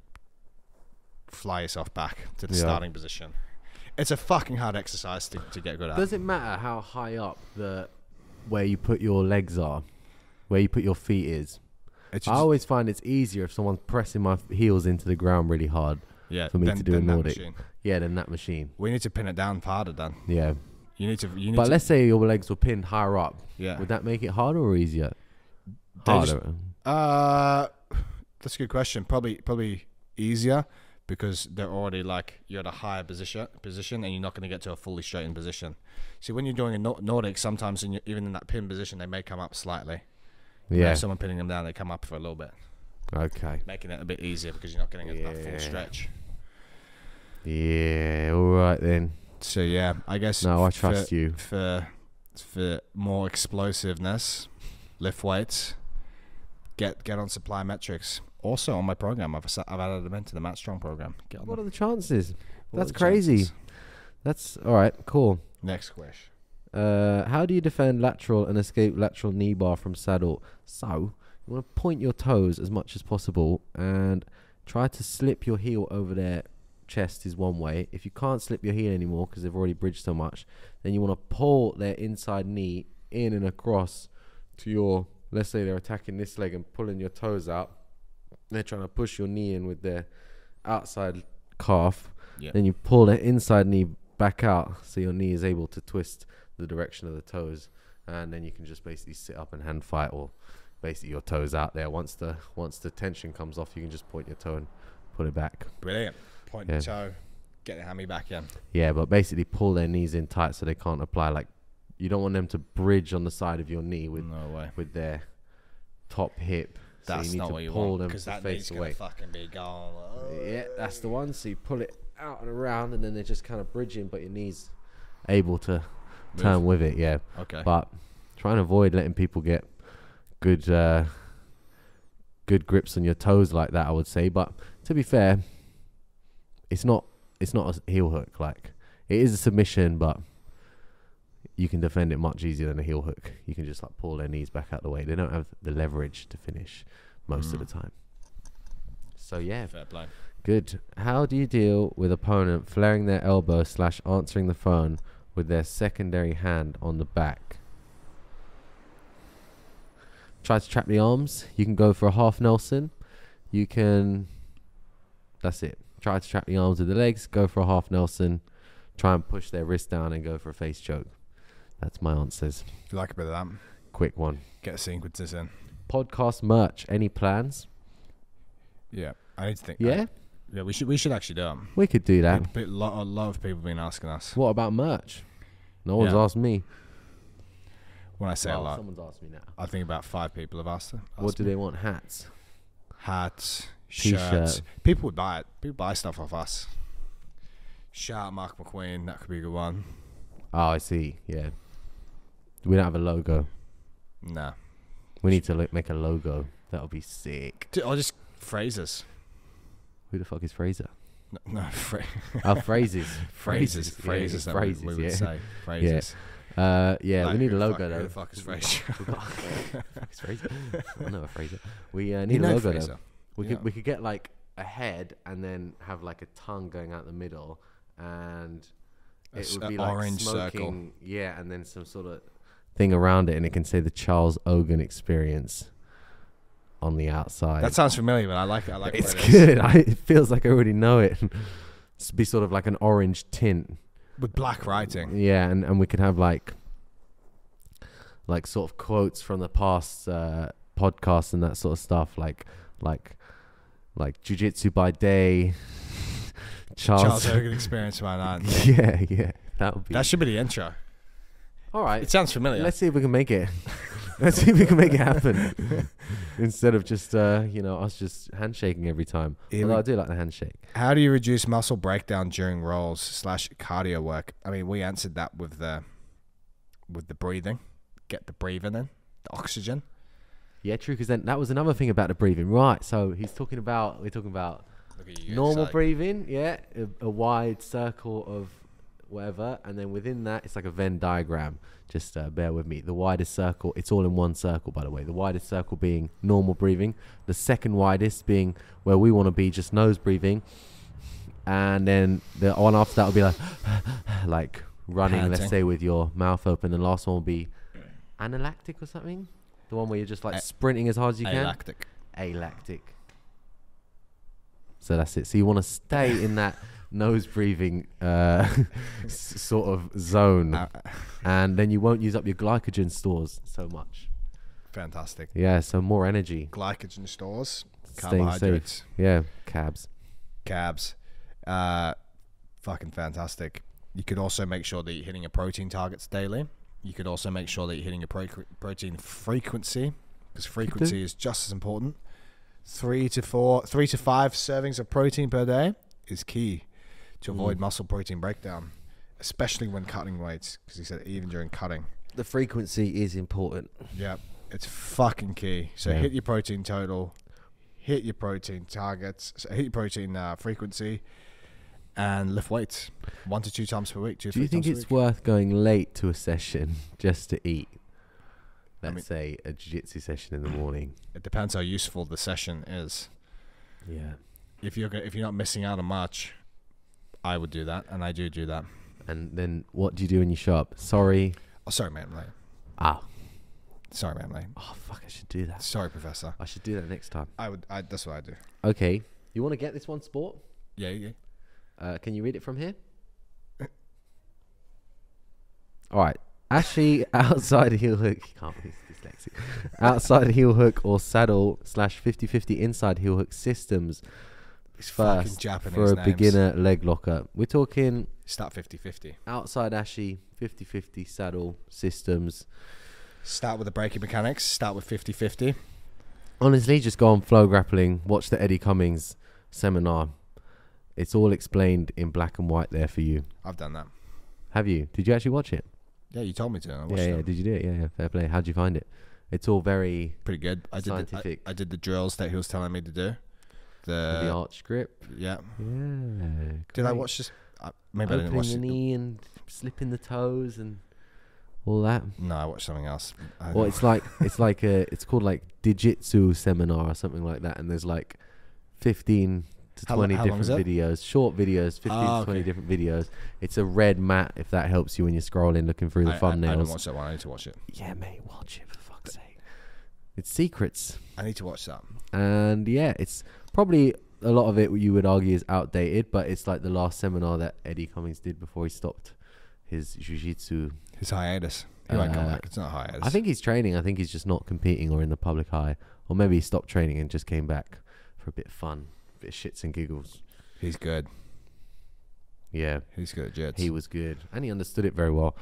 Speaker 2: fly yourself back to the starting position. It's a fucking hard exercise to get good at.
Speaker 1: Does it matter how high up where you put your legs are, where you put your feet is? I always find it's easier if someone's pressing my heels into the ground really hard for me to do a Nordic. Than that machine.
Speaker 2: We need to pin it down harder then.
Speaker 1: Yeah.
Speaker 2: You need to.
Speaker 1: But let's say your legs were pinned higher up.
Speaker 2: Yeah.
Speaker 1: Would that make it harder or easier?
Speaker 2: Harder. That's a good question. Probably easier, because they're already like, you're at a higher position and you're not going to get to a fully straightened position. See, when you're doing a Nordic, sometimes even in that pin position, they may come up slightly.
Speaker 1: Yeah.
Speaker 2: If someone pinning them down, they come up for a little bit.
Speaker 1: Okay.
Speaker 2: Making it a bit easier because you're not getting that full stretch.
Speaker 1: Yeah. All right then.
Speaker 2: So yeah, I guess.
Speaker 1: No, I trust you.
Speaker 2: For more explosiveness, lift weights. Get on supply metrics. Also on my program, I've added them into the Matt Strong program.
Speaker 1: What are the chances?
Speaker 2: What
Speaker 1: That's
Speaker 2: are the
Speaker 1: crazy.
Speaker 2: chances?
Speaker 1: That's all right. Cool.
Speaker 2: Next question.
Speaker 1: How do you defend lateral and escape lateral knee bar from saddle? So you want to point your toes as much as possible and try to slip your heel over their chest is one way. If you can't slip your heel anymore because they've already bridged so much, then you want to pull their inside knee in and across to your, let's say they're attacking this leg and pulling your toes out. They're trying to push your knee in with their outside calf.
Speaker 2: Yeah.
Speaker 1: Then you pull their inside knee back out so your knee is able to twist the direction of the toes. and then you can just basically sit up and hand fight, or basically your toes out there. Once the tension comes off, you can just point your toe and pull it back.
Speaker 2: Brilliant. Point your toe, get the hammy back in.
Speaker 1: Yeah, but basically pull their knees in tight so they can't apply, like, you don't want them to bridge on the side of your knee with their top hip. So
Speaker 2: That's
Speaker 1: you need
Speaker 2: not
Speaker 1: to
Speaker 2: what you
Speaker 1: pull
Speaker 2: want,
Speaker 1: them
Speaker 2: because
Speaker 1: to
Speaker 2: that
Speaker 1: face
Speaker 2: knee's
Speaker 1: away.
Speaker 2: gonna fucking be gone.
Speaker 1: Yeah, that's the one. So you pull it out and around, and then they're just kind of bridging, but your knee's able to turn with it. Yeah.
Speaker 2: Okay.
Speaker 1: But try and avoid letting people get good grips on your toes like that, I would say. But to be fair, it's not a heel hook. Like, it is a submission, but you can defend it much easier than a heel hook. You can just like pull their knees back out the way. They don't have the leverage to finish most of the time. So yeah,
Speaker 2: fair play.
Speaker 1: Good. How do you deal with opponent flaring their elbow / answering the phone with their secondary hand on the back? Try to trap the arms. You can go for a half Nelson. You can... That's it. Try to trap the arms with the legs. Go for a half Nelson. Try and push their wrist down and go for a face choke. That's my answers.
Speaker 2: You like a bit of that?
Speaker 1: Quick one.
Speaker 2: Get sequences in.
Speaker 1: Podcast merch. Any plans?
Speaker 2: Yeah. I need to think.
Speaker 1: Yeah?
Speaker 2: Yeah, we should actually do them.
Speaker 1: We could do that.
Speaker 2: A lot of people have been asking us.
Speaker 1: What about merch? No one's asked me.
Speaker 2: When I say a lot,
Speaker 1: someone's asked me now.
Speaker 2: I think about 5 people have asked it.
Speaker 1: What do they want? Hats?
Speaker 2: Hats,
Speaker 1: T-shirt.
Speaker 2: shirts. People would buy it. People buy stuff off us. Shout out Mark McQueen. That could be a good one.
Speaker 1: Oh, I see. Yeah. We don't have a logo.
Speaker 2: Nah.
Speaker 1: We need to make a logo. That'll be sick.
Speaker 2: Or just phrases.
Speaker 1: Who the fuck is Fraser?
Speaker 2: No,
Speaker 1: Oh, phrases.
Speaker 2: phrases.
Speaker 1: Phrases.
Speaker 2: That
Speaker 1: Phrases,
Speaker 2: we would
Speaker 1: yeah.
Speaker 2: say. Phrases.
Speaker 1: Yeah,
Speaker 2: Like,
Speaker 1: we need a
Speaker 2: who the
Speaker 1: logo
Speaker 2: fuck-
Speaker 1: though.
Speaker 2: Who the fuck is Fraser?
Speaker 1: It's Fraser. I know a Fraser. We need a logo
Speaker 2: Fraser.
Speaker 1: though. We could get like a head and then have like a tongue going out the middle, and it would be like
Speaker 2: orange
Speaker 1: smoking.
Speaker 2: circle.
Speaker 1: Yeah, and then some sort of thing around it, and it can say the Charles Ogan Experience on the outside.
Speaker 2: That sounds familiar, but I like it.
Speaker 1: It's good. It feels like I already know it. It's be sort of like an orange tint
Speaker 2: with black writing.
Speaker 1: Yeah, and we could have like sort of quotes from the past podcasts and that sort of stuff, like Jiu Jitsu by day, Charles
Speaker 2: Hogan Experience by night.
Speaker 1: yeah, that should
Speaker 2: be the intro.
Speaker 1: All right,
Speaker 2: it sounds familiar.
Speaker 1: Let's see if we can make it. Let's see if we can make it happen instead of just us just handshaking every time. Although I do like the handshake.
Speaker 2: How do you reduce muscle breakdown during rolls / cardio work? I mean, we answered that with the breathing. Get the breathing in, the oxygen.
Speaker 1: Yeah, true. Because then that was another thing about the breathing, right? So we're talking about normal breathing. Yeah, a wide circle of whatever, and then within that it's like a Venn diagram. Just bear with me. The widest circle, it's all in one circle, by the way. The widest circle being normal breathing, the second widest being where we want to be, just nose breathing, and then the one after that will be like running,
Speaker 2: panting.
Speaker 1: let's say with your mouth open. The last one will be analactic or something, the one where you're just like sprinting as hard as you can. Alactic. So that's it. So you want to stay in that nose breathing sort of zone, and then you won't use up your glycogen stores so much.
Speaker 2: Fantastic.
Speaker 1: Yeah, so more energy.
Speaker 2: Glycogen stores,
Speaker 1: staying
Speaker 2: carbohydrates.
Speaker 1: Safe. Yeah, cabs.
Speaker 2: Fucking fantastic. You could also make sure that you're hitting your protein targets daily. You could also make sure that you're hitting your protein frequency, because frequency is just as important. 3 to 5 servings of protein per day is key to avoid muscle protein breakdown, especially when cutting weights, because he said even during cutting.
Speaker 1: The frequency is important.
Speaker 2: Yeah, it's fucking key. So hit your protein total, hit your protein targets, so hit your protein frequency, and lift weights 1 to 2 times per week.
Speaker 1: Do you think it's worth going late to a session just to eat? Let's say a jiu-jitsu session in the morning.
Speaker 2: It depends how useful the session is.
Speaker 1: Yeah.
Speaker 2: If you're not missing out on much, I would do that, and I do that.
Speaker 1: And then what do you do when you show up? Sorry.
Speaker 2: Oh, sorry, man. Late.
Speaker 1: Ah.
Speaker 2: Sorry, man. Late.
Speaker 1: Oh, fuck, I should do that.
Speaker 2: Sorry, Professor.
Speaker 1: I should do that next time.
Speaker 2: That's what I do.
Speaker 1: Okay. You want to get this one, Sport?
Speaker 2: Yeah.
Speaker 1: Can you read it from here? All right. Ashi outside heel hook. You can't be dyslexic. Outside heel hook or saddle / 50-50 inside heel hook systems. First
Speaker 2: Japanese
Speaker 1: for a
Speaker 2: names.
Speaker 1: beginner leg locker. We're talking
Speaker 2: Start 50-50.
Speaker 1: outside Ashi, 50-50 saddle systems.
Speaker 2: Start with the braking mechanics. Start with 50-50.
Speaker 1: Honestly, just go on Flow Grappling. Watch the Eddie Cummings seminar. It's all explained in black and white there for you.
Speaker 2: I've done that.
Speaker 1: Have you? Did you actually watch it?
Speaker 2: Yeah, you told me to. I watched
Speaker 1: Yeah.
Speaker 2: it.
Speaker 1: Did you do it? Yeah. Fair play. How'd you find it? It's all very
Speaker 2: Pretty good.
Speaker 1: scientific.
Speaker 2: I did the drills that he was telling me to do.
Speaker 1: The arch grip.
Speaker 2: Yeah.
Speaker 1: Yeah.
Speaker 2: Did I
Speaker 1: great.
Speaker 2: watch this? Maybe I didn't
Speaker 1: Opening
Speaker 2: watch
Speaker 1: the
Speaker 2: it.
Speaker 1: knee and slipping the toes and all that.
Speaker 2: No, I watched something else.
Speaker 1: Well, it's called like Jiu Jitsu seminar or something like that, and there's like 15 to
Speaker 2: How
Speaker 1: 20
Speaker 2: long is
Speaker 1: different
Speaker 2: it?
Speaker 1: videos, short videos, 15 to 20 different videos. It's a red mat if that helps you when you're scrolling looking through the
Speaker 2: I didn't
Speaker 1: thumbnails.
Speaker 2: watch that one. I need to watch it.
Speaker 1: Yeah, mate, watch it for fuck's sake. It's secrets,
Speaker 2: I need to watch that.
Speaker 1: and yeah, it's probably a lot of it you would argue is outdated, but it's like the last seminar that Eddie Cummings did before he stopped his jiu-jitsu.
Speaker 2: His hiatus. He won't come back. It's not a hiatus.
Speaker 1: I think he's training. I think he's just not competing or in the public eye. Or maybe he stopped training and just came back for a bit of fun, a bit of shits and giggles.
Speaker 2: he's good.
Speaker 1: Yeah,
Speaker 2: He's good at jits.
Speaker 1: he was good. And he understood it very well,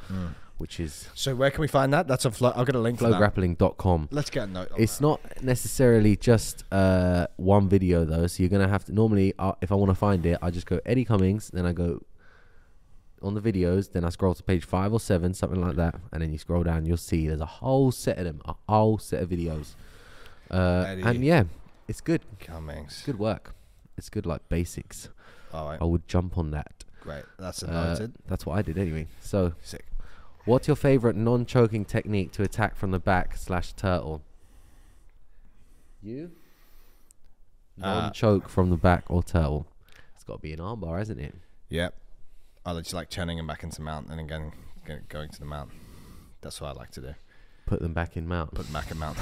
Speaker 1: which is
Speaker 2: So where can we find that? That's on Flow. I'll get a link for that.
Speaker 1: flowgrappling.com.
Speaker 2: Let's get a note on
Speaker 1: It's
Speaker 2: that.
Speaker 1: not necessarily just one video, though. So you're going to have to... Normally, if I want to find it, I just go Eddie Cummings, then I go on the videos, then I scroll to page 5 or 7, something like that, and then you scroll down, you'll see there's a whole set of them, a whole set of videos.
Speaker 2: Eddie
Speaker 1: And yeah, it's good.
Speaker 2: Cummings.
Speaker 1: Good work. It's good, like basics.
Speaker 2: All right.
Speaker 1: I would jump on that.
Speaker 2: Great. That's noted.
Speaker 1: That's what I did anyway. So,
Speaker 2: Sick.
Speaker 1: what's your favorite non-choking technique to attack from the back / turtle? You? Non-choke from the back or turtle. It's got to be an armbar, hasn't it?
Speaker 2: Yep. I just like turning him back into mount and then going to the mount. That's what I like to do.
Speaker 1: Put them back in mount.
Speaker 2: Put them back in mount.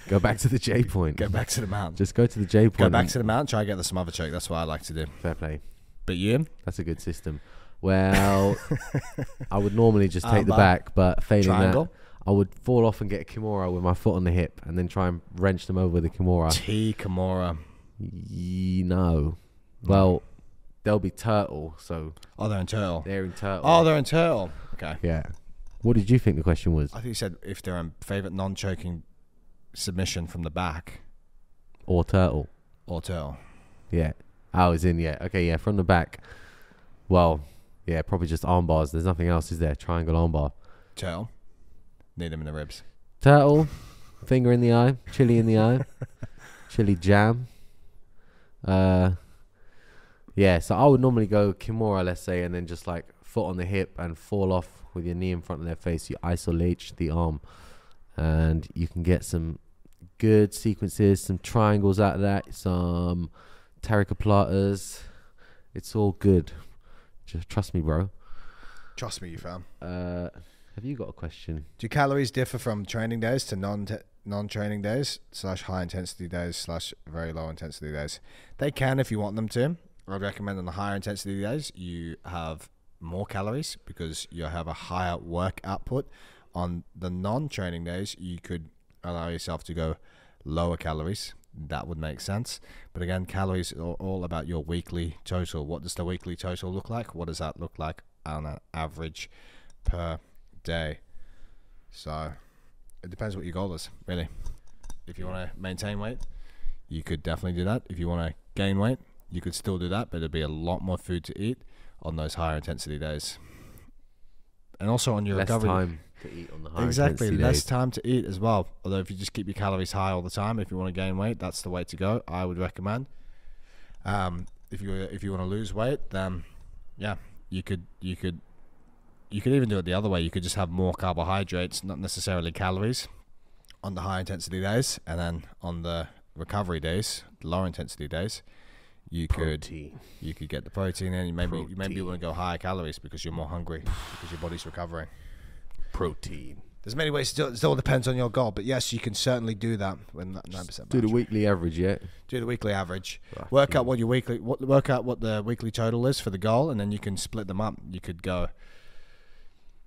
Speaker 1: Go back to the J point.
Speaker 2: Go back to the mount.
Speaker 1: Just go to the J point.
Speaker 2: Go back to the mount. Try and get the smother choke. That's what I like to do.
Speaker 1: Fair play.
Speaker 2: But you?
Speaker 1: That's a good system. Well, I would normally just take the
Speaker 2: Armbar.
Speaker 1: back, but failing
Speaker 2: Triangle.
Speaker 1: that, I would fall off and get a kimura with my foot on the hip and then try and wrench them over with the kimura.
Speaker 2: T Kimura.
Speaker 1: No. Well, they'll be turtle, so
Speaker 2: Oh, they're in turtle.
Speaker 1: they're in turtle.
Speaker 2: Oh, they're in turtle. Okay.
Speaker 1: Yeah. What did you think the question was?
Speaker 2: I think you said if they're a favorite non-choking submission from the back
Speaker 1: Or turtle.
Speaker 2: or turtle.
Speaker 1: Yeah. I was in, yeah. Okay, yeah, from the back. Well, yeah, probably just arm bars. There's nothing else, is there? Triangle armbar.
Speaker 2: Turtle. Need them in the ribs.
Speaker 1: Turtle, finger in the eye, chili in the eye, chili jam. Yeah, so I would normally go kimura, let's say, and then just like foot on the hip and fall off with your knee in front of their face. You isolate the arm, and you can get some good sequences, some triangles out of that, some Tarika platas. It's all good. Just trust me, bro.
Speaker 2: Trust me, you fam.
Speaker 1: Have you got a question?
Speaker 2: Do calories differ from training days to non-training days / high intensity days / very low intensity days? They can if you want them to. I'd recommend on the higher intensity days you have more calories because you have a higher work output. On the non-training days, you could allow yourself to go lower calories. That would make sense. But again, calories are all about your weekly total. What does the weekly total look like? What does that look like on an average per day? So it depends what your goal is, really. If you want to maintain weight, you could definitely do that. If you want to gain weight, you could still do that, but it'd be a lot more food to eat on those higher intensity days. And also on your
Speaker 1: Less
Speaker 2: recovery.
Speaker 1: time to eat on the high
Speaker 2: Exactly,
Speaker 1: intensity
Speaker 2: less
Speaker 1: days.
Speaker 2: time to eat as well. Although if you just keep your calories high all the time, if you want to gain weight, that's the way to go. I would recommend. If you want to lose weight, then yeah, you could even do it the other way. You could just have more carbohydrates, not necessarily calories, on the high intensity days, and then on the recovery days, the lower intensity days, you could get the protein in. Maybe you want to go higher calories because you're more hungry because your body's recovering.
Speaker 1: Protein.
Speaker 2: There's many ways to do it. It still depends on your goal, but yes, you can certainly do that when that 9%.
Speaker 1: Do the weekly average, yeah.
Speaker 2: Do the weekly average.
Speaker 1: Right.
Speaker 2: Work out what your work out what the weekly total is for the goal, and then you can split them up. You could go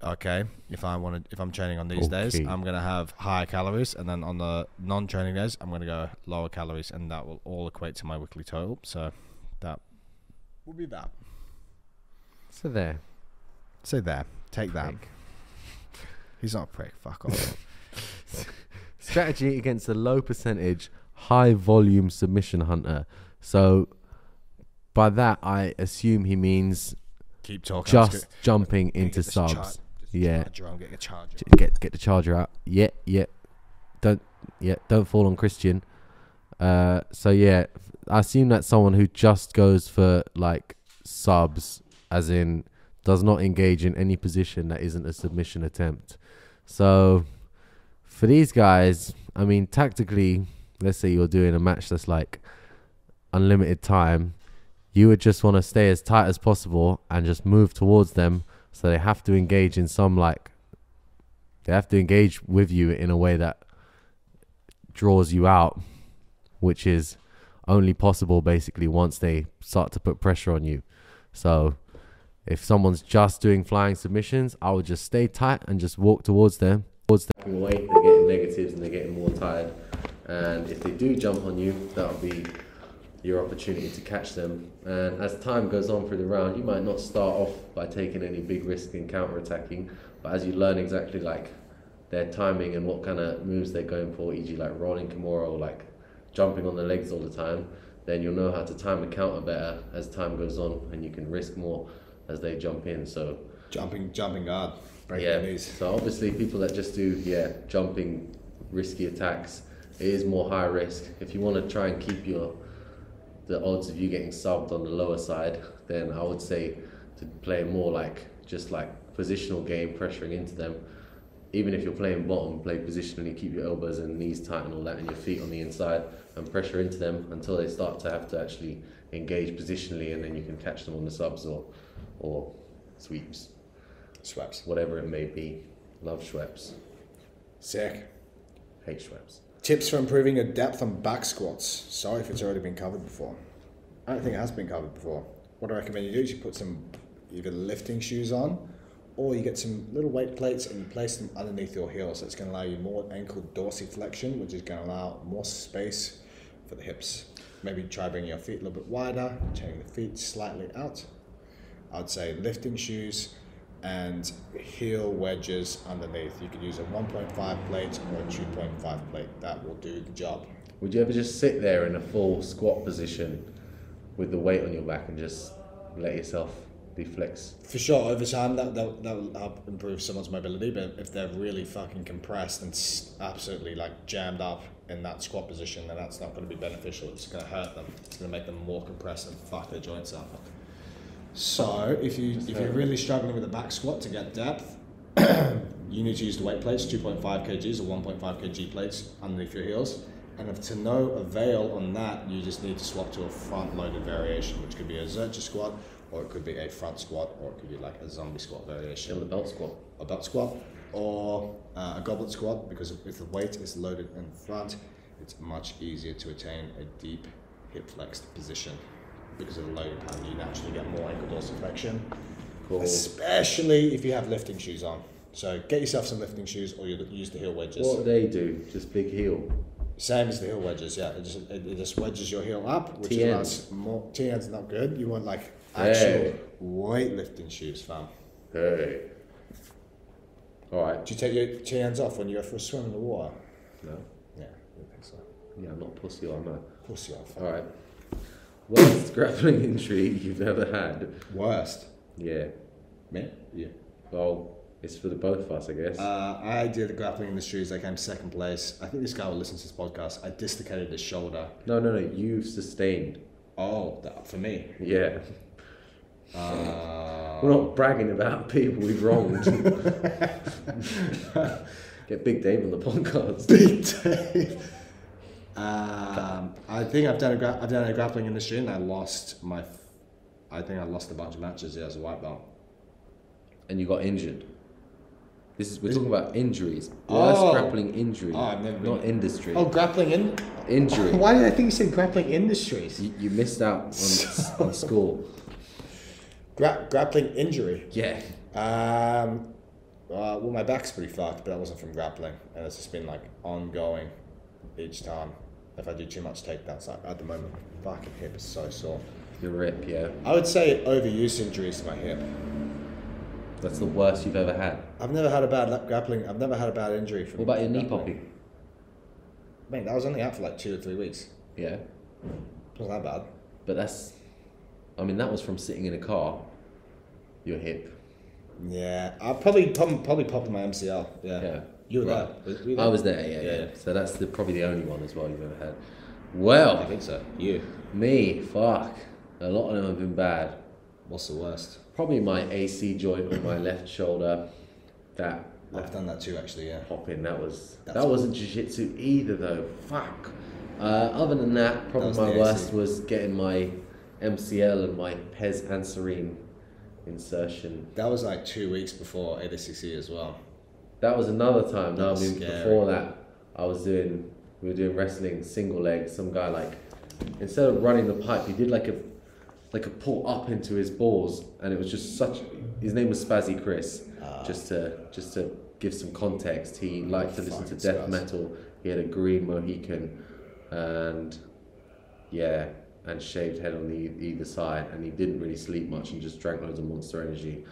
Speaker 2: okay, if I'm training on these days, I'm gonna have higher calories, and then on the non-training days, I'm gonna go lower calories, and that will all equate to my weekly total. So that will be that.
Speaker 1: So there.
Speaker 2: So there. Take that. He's not a prick. Fuck off.
Speaker 1: Strategy against a low percentage, high volume submission hunter. So by that, I assume he means
Speaker 2: keep talking.
Speaker 1: Just jumping into subs. Yeah.
Speaker 2: I'm getting a charger.
Speaker 1: Get the charger out. Yeah. Don't fall on Christian. So yeah, I assume that's someone who just goes for like subs, as in does not engage in any position that isn't a submission attempt. So for these guys, I mean, tactically, let's say you're doing a match that's like unlimited time, you would just want to stay as tight as possible and just move towards them. So they have to engage in some they have to engage with you in a way that draws you out, which is only possible basically once they start to put pressure on you. So if someone's just doing flying submissions, I would just stay tight and just walk towards them. Away, they're getting negatives and they're getting more tired. And if they do jump on you, that'll be your opportunity to catch them. And as time goes on through the round, you might not start off by taking any big risk in counter-attacking, but as you learn exactly like their timing and what kind of moves they're going for, e.g. like rolling kimura or like jumping on the legs all the time, then you'll know how to time a counter better as time goes on, and you can risk more as they jump in. So
Speaker 2: jumping guard, breaking the knees.
Speaker 1: So obviously people that just do jumping risky attacks, it is more high risk. If you want to try and keep the odds of you getting subbed on the lower side, then I would say to play more like just like positional game, pressuring into them. Even if you're playing bottom, play positionally, keep your elbows and knees tight and all that, and your feet on the inside, and pressure into them until they start to have to actually engage positionally, and then you can catch them on the subs or sweeps.
Speaker 2: Sweeps.
Speaker 1: Whatever it may be. Love Schweppes.
Speaker 2: Sick.
Speaker 1: Hate Schweppes.
Speaker 2: Tips for improving your depth on back squats. Sorry if it's already been covered before. I don't think it has been covered before. What I recommend you do is you put some either lifting shoes on, or you get some little weight plates and you place them underneath your heels. So it's going to allow you more ankle dorsiflexion, which is going to allow more space for the hips. Maybe try bringing your feet a little bit wider, turning the feet slightly out. I'd say lifting shoes and heel wedges underneath. You could use a 1.5 plate or a 2.5 plate. That will do the job.
Speaker 1: Would you ever just sit there in a full squat position with the weight on your back and just let yourself be flexed?
Speaker 2: For sure, over time that will help improve someone's mobility, but if they're really fucking compressed and absolutely like jammed up in that squat position, then that's not going to be beneficial. It's going to hurt them. It's going to make them more compressed and fuck their joints up. So if you're really struggling with a back squat to get depth, you need to use the weight plates, 2.5 kgs or 1.5 kg plates underneath your heels. And if to no avail on that, you just need to swap to a front-loaded variation, which could be a Zercher squat, or it could be a front squat, or it could be like a zombie squat variation.
Speaker 1: Or the belt squat.
Speaker 2: A belt squat, or a goblet squat, because if the weight is loaded in front, it's much easier to attain a deep hip flexed position. Because of the loaded hand, you naturally get more ankle dorsiflexion. Cool. Especially if you have lifting shoes on. So get yourself some lifting shoes, or you use the heel wedges.
Speaker 1: What do they do? Just big heel?
Speaker 2: Same as the heel wedges, yeah. It just wedges your heel up, which allows more. TN's not good. You want like actual weightlifting shoes, fam.
Speaker 1: Hey. All right.
Speaker 2: Do you take your TN's off when you go for a swim in the water?
Speaker 1: No.
Speaker 2: Yeah, I don't think so.
Speaker 1: Yeah, I'm not pussy, I'm a
Speaker 2: pussy off.
Speaker 1: All right. Worst grappling injury you've ever had?
Speaker 2: Worst?
Speaker 1: Yeah.
Speaker 2: Me? Yeah.
Speaker 1: Well, it's for the both of us, I guess.
Speaker 2: I did the grappling industries. I came second place. I think this guy will listen to this podcast. I dislocated his shoulder.
Speaker 1: No. You've sustained.
Speaker 2: Oh, for me?
Speaker 1: Yeah. We're not bragging about people we've wronged. Get Big Dave on the podcast.
Speaker 2: Big Dave. I think I've done a grappling industry, and I lost a bunch of matches as a white belt.
Speaker 1: And you got injured. We're talking about injuries. Worst grappling injury.
Speaker 2: I've never been.
Speaker 1: Not industry.
Speaker 2: Oh, grappling
Speaker 1: injury.
Speaker 2: Why did I think you said grappling industries?
Speaker 1: You missed out on school.
Speaker 2: Grappling injury.
Speaker 1: Yeah.
Speaker 2: Well, my back's pretty fucked, but that wasn't from grappling, and it's just been like ongoing each time. If I do too much takedowns, like at the moment, my fucking hip is so sore.
Speaker 1: Your rip, yeah.
Speaker 2: I would say overuse injuries to my hip.
Speaker 1: That's the worst you've ever had.
Speaker 2: I've never had a bad grappling. I've never had a bad injury from.
Speaker 1: What about your knee
Speaker 2: grappling.
Speaker 1: popping?
Speaker 2: Mate, that was only out for like 2 or 3 weeks.
Speaker 1: Yeah.
Speaker 2: It wasn't that bad.
Speaker 1: But that's, I mean, that was from sitting in a car. Your hip.
Speaker 2: Yeah, I probably popped my MCL. Yeah. You were
Speaker 1: Right.
Speaker 2: there. Were you there?
Speaker 1: I was there, yeah. So that's probably the only one as well you've ever had. Well,
Speaker 2: I think so. You.
Speaker 1: me, fuck. A lot of them have been bad.
Speaker 2: What's the worst?
Speaker 1: Probably my AC joint on my left shoulder. That
Speaker 2: I've done that too, actually. Yeah.
Speaker 1: popping, that
Speaker 2: That's
Speaker 1: wasn't jiu-jitsu either though. Fuck. Other than that, probably
Speaker 2: was
Speaker 1: my
Speaker 2: the
Speaker 1: worst
Speaker 2: AC.
Speaker 1: was getting my MCL and my Pez Anserine insertion.
Speaker 2: That was like 2 weeks before ADCC as well.
Speaker 1: That was another time. No, I
Speaker 2: That's
Speaker 1: mean
Speaker 2: scary.
Speaker 1: before that, we were doing wrestling single leg. Some guy like, instead of running the pipe, he did like a pull up into his balls, and it was just such. His name was Spazzy Chris. Just to give some context, he liked to listen to death metal. He had a green Mohican, and shaved head on either side, and he didn't really sleep much and just drank loads of Monster Energy.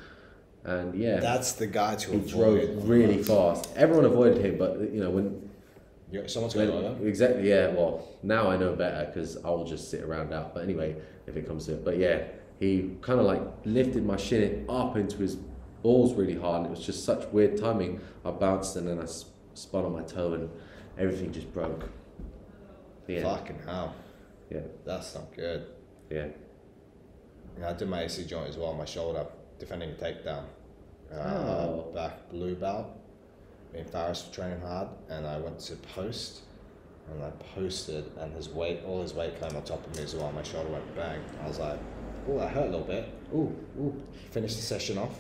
Speaker 1: And
Speaker 2: That's the guy to
Speaker 1: he
Speaker 2: avoid.
Speaker 1: drove really fast. Everyone avoided him, but when
Speaker 2: Someone's going over.
Speaker 1: exactly, well, now I know better because I'll just sit around out. But anyway, if it comes to it, but he kind of like lifted my shin up into his balls really hard, and it was just such weird timing. I bounced and then I spun on my toe, and everything just broke.
Speaker 2: Fucking hell.
Speaker 1: Yeah.
Speaker 2: That's not good.
Speaker 1: Yeah.
Speaker 2: I did my AC joint as well, my shoulder, defending a takedown. Back blue belt. Me and Faris were training hard, and I went to post, and I posted, and all his weight came on top of me as well. My shoulder went bang. I was like, oh, that hurt a little bit. Ooh. Finished the session off.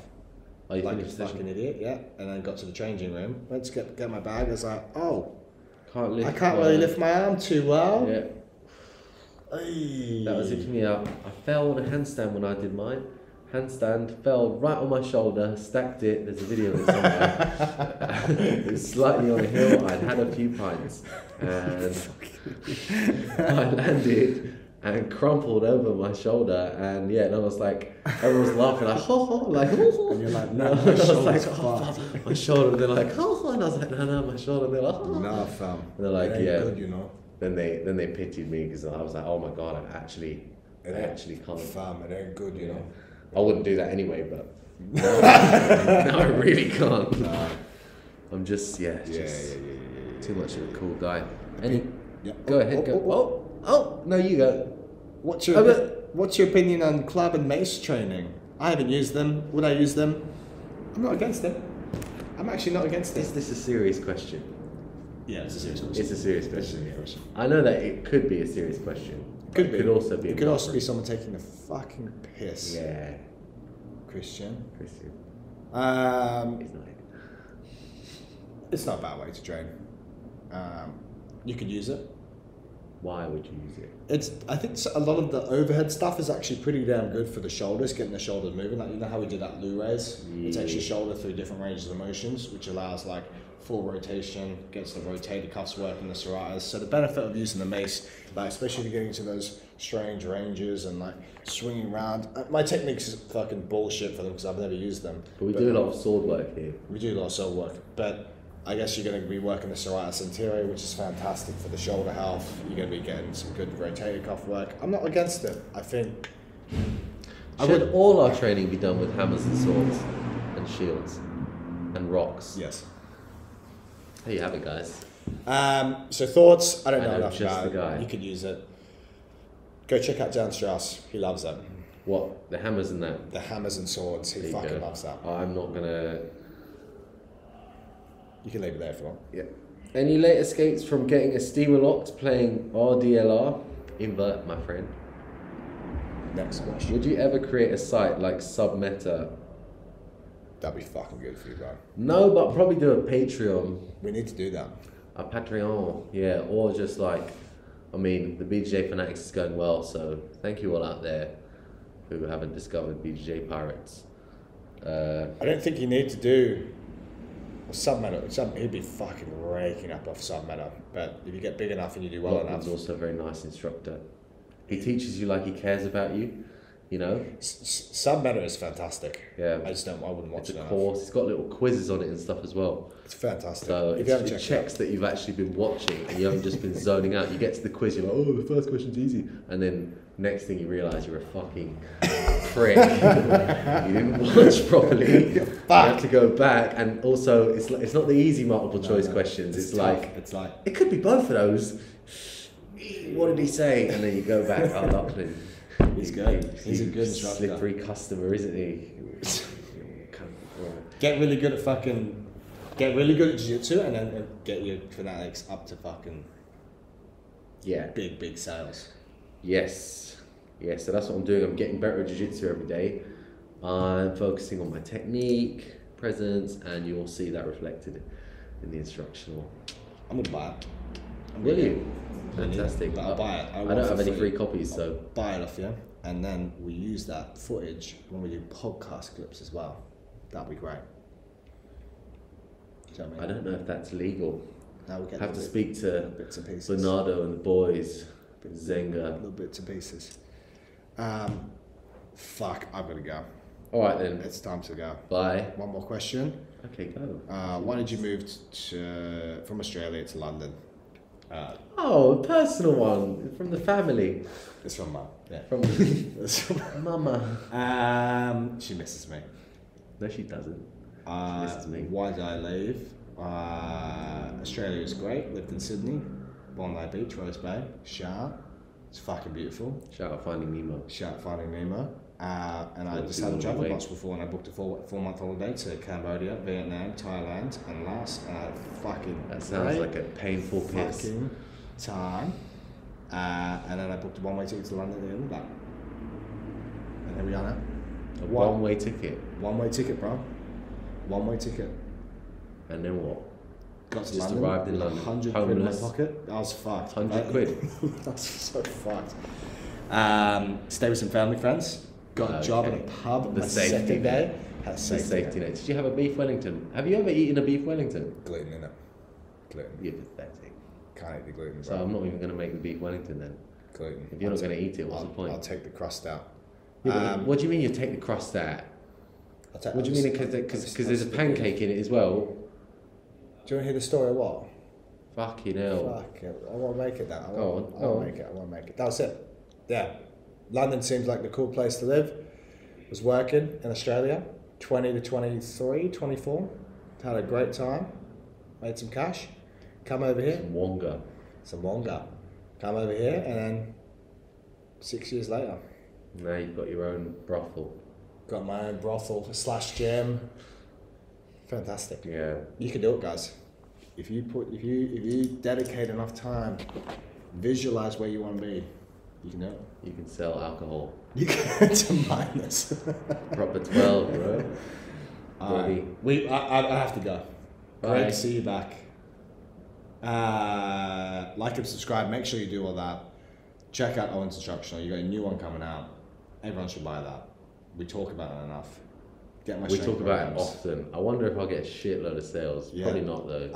Speaker 1: Oh, you
Speaker 2: like a
Speaker 1: finished the
Speaker 2: fucking idiot, yeah. And then got to the changing room. Went to get my bag. I was like, oh, I can't really lift my arm too well.
Speaker 1: Yeah.
Speaker 2: Ay.
Speaker 1: That was it for me. I fell on a handstand when I did mine. Handstand, fell right on my shoulder, stacked it. There's a video of it somewhere. It was slightly on a hill. I'd had a few pints, and I landed and crumpled over my shoulder. And and I was like, everyone was laughing, like, ho ho, like, ho ho.
Speaker 2: And you're like, no,
Speaker 1: I
Speaker 2: my
Speaker 1: was like,
Speaker 2: shoulder's
Speaker 1: oh, my shoulder. And they're like, ho ho. And I was like, no, my shoulder. And they're like, oh.
Speaker 2: Nah, fam.
Speaker 1: And they're like,
Speaker 2: It ain't
Speaker 1: yeah.
Speaker 2: good, you know.
Speaker 1: Then they pitied me because I was like, oh my god, I actually can't.
Speaker 2: Fam, it ain't good, you know.
Speaker 1: I wouldn't do that anyway, but no, I really can't.
Speaker 2: Nah.
Speaker 1: I'm just
Speaker 2: Yeah.
Speaker 1: too much of a cool guy.
Speaker 2: Yeah.
Speaker 1: Go ahead, go. Oh, no, you go.
Speaker 2: What's your opinion on club and mace training? I haven't used them. Would I use them? I'm not against it. I'm actually not against
Speaker 1: Is
Speaker 2: it.
Speaker 1: this a serious question?
Speaker 2: Yeah, it's a serious question.
Speaker 1: It's a serious question.
Speaker 2: It's a serious question.
Speaker 1: I know that it could be a serious question.
Speaker 2: Could
Speaker 1: It
Speaker 2: be.
Speaker 1: could also be.
Speaker 2: It could also be someone taking the fucking piss.
Speaker 1: Yeah,
Speaker 2: Christian.
Speaker 1: Christian.
Speaker 2: Um,
Speaker 1: He's not here.
Speaker 2: it's not a bad way to train. You could use it.
Speaker 1: Why would you use it?
Speaker 2: I think a lot of the overhead stuff is actually pretty damn good for the shoulders, getting the shoulders moving. Like, you know how we did that Lou raise? It takes your shoulder through different ranges of motions, which allows like full rotation, gets the rotator cuffs working, the serratus. So the benefit of using the mace, like especially if you're getting into those strange ranges and like swinging around. My techniques is fucking bullshit for them because I've never used them.
Speaker 1: But we do a lot of sword work here.
Speaker 2: We do a lot of soul work, but I guess you're going to be working the serratus anterior, which is fantastic for the shoulder health. You're going to be getting some good rotator cuff work. I'm not against it. I think
Speaker 1: Should all our training be done with hammers and swords and shields and rocks?
Speaker 2: Yes.
Speaker 1: There you have it, guys.
Speaker 2: So thoughts, I don't know
Speaker 1: know
Speaker 2: enough
Speaker 1: just
Speaker 2: about
Speaker 1: the guy.
Speaker 2: it. You could use it. Go check out Dan Strauss. He loves it.
Speaker 1: What? The hammers and that?
Speaker 2: The hammers and swords. He
Speaker 1: There you
Speaker 2: fucking
Speaker 1: go.
Speaker 2: loves that.
Speaker 1: I'm not gonna...
Speaker 2: You can leave it there if you want.
Speaker 1: Yeah. Any late escapes from getting a steamer locked playing RDLR? Invert, my friend.
Speaker 2: Next question.
Speaker 1: Would you ever create a site like Submeta?
Speaker 2: That'd be fucking good for you, bro.
Speaker 1: No, but probably do a Patreon.
Speaker 2: We need to do that.
Speaker 1: A Patreon, yeah. Or just like... I mean, the BJJ Fanatics is going well, so thank you all out there who haven't discovered BJJ Pirates.
Speaker 2: I don't think you need to do Submetal, he'd be fucking raking up off submetal. But if you get big enough and you do well enough,
Speaker 1: He's also a very nice instructor. He teaches you like he cares about you, you know.
Speaker 2: submetal is fantastic.
Speaker 1: Yeah,
Speaker 2: I wouldn't watch
Speaker 1: it's
Speaker 2: it
Speaker 1: a
Speaker 2: enough.
Speaker 1: course. It's got little quizzes on it and stuff as well.
Speaker 2: It's fantastic.
Speaker 1: So
Speaker 2: if you haven't
Speaker 1: it
Speaker 2: checked
Speaker 1: checks that you've actually been watching and you haven't just been zoning out. You get to the quiz, you're like, oh, the first question's easy, and then next thing you realise you're a fucking prick. You didn't watch properly. You have to go back, and also it's not the easy multiple choice questions. It's like it could be both of those. What did he say? And then you go back. Oh, Lachlan.
Speaker 2: He's good. He's a good instructor.
Speaker 1: Slippery customer, isn't he?
Speaker 2: Get really good at jiu-jitsu, and then get your fanatics up to fucking big sales.
Speaker 1: Yes. So that's what I'm doing. I'm getting better at jiu-jitsu every day. I'm focusing on my technique, presence, and you'll see that reflected in the instructional.
Speaker 2: I'm gonna buy it.
Speaker 1: Really? Fantastic.
Speaker 2: I'll buy it.
Speaker 1: I don't have any free copies, so
Speaker 2: buy it off you, and then we use that footage when we do podcast clips as well. That'd be great. Do you know what I mean?
Speaker 1: I don't know if that's legal.
Speaker 2: Now we
Speaker 1: have to speak to
Speaker 2: bits and pieces.
Speaker 1: Bernardo and the boys. Zenga.
Speaker 2: Little bits and pieces. Fuck, I've got to go.
Speaker 1: All right then.
Speaker 2: It's time to go.
Speaker 1: Bye.
Speaker 2: One more question.
Speaker 1: Okay, go.
Speaker 2: Why did you move from Australia to London?
Speaker 1: A personal one from the family.
Speaker 2: It's from Mum. Yeah.
Speaker 1: From Mama.
Speaker 2: She misses me.
Speaker 1: No, she doesn't. She misses me.
Speaker 2: Why did I leave? Australia was great. Lived in Sydney, Bondi Beach, Rose Bay, Shah. It's fucking beautiful.
Speaker 1: Shout out Finding Nemo.
Speaker 2: And I just hadn't traveled much before, and I booked a 4-month holiday to Cambodia, Vietnam, Thailand, and Laos, and I fucking
Speaker 1: that sounds like a painful piss.
Speaker 2: Fucking time. And then I booked a one-way ticket to London at the end of that. And here we are now.
Speaker 1: A one-way ticket?
Speaker 2: One-way ticket, bro. One-way ticket.
Speaker 1: And then what?
Speaker 2: Got to
Speaker 1: just
Speaker 2: London,
Speaker 1: arrived in London.
Speaker 2: 100 quid in my pocket. I was fucked.
Speaker 1: 100 quid?
Speaker 2: I was so fucked. Stay with some family friends. Got a job in a pub.
Speaker 1: The safety
Speaker 2: day.
Speaker 1: Had a safety net. Did you have a beef Wellington? Have you ever eaten a beef Wellington?
Speaker 2: Gluten in it. Gluten.
Speaker 1: You're pathetic.
Speaker 2: Can't eat the gluten.
Speaker 1: So I'm not even going to make the beef Wellington then.
Speaker 2: Gluten.
Speaker 1: If you're not going to eat it, what's the point?
Speaker 2: I'll take the crust out.
Speaker 1: Yeah, what do you mean you take the crust out? What do you mean? Because there's a pancake in it as well.
Speaker 2: Do you want to hear the story of what?
Speaker 1: Fucking hell.
Speaker 2: Fuck it. I won't make it now. I
Speaker 1: Go on.
Speaker 2: won't make it. That's it. Yeah. London seems like the cool place to live. Was working in Australia, 20 to 23, 24. Had a great time. Made some cash. Come over here. Some wonga. Come over here, and then 6 years later.
Speaker 1: Now you've got your own brothel.
Speaker 2: Got my own brothel / gym. Fantastic.
Speaker 1: Yeah. You
Speaker 2: can do it, guys. If you dedicate enough time, visualize where you want to be, you can do it.
Speaker 1: You can sell alcohol.
Speaker 2: You can to minus.
Speaker 1: Proper 12, bro.
Speaker 2: I have to go.
Speaker 1: Bye.
Speaker 2: Great to see you back. Like and subscribe. Make sure you do all that. Check out Owen's Instructional. You got a new one coming out. Everyone should buy that. We talk about it enough.
Speaker 1: We talk about it often. I wonder if I'll get a shitload of sales. Yeah. Probably not though.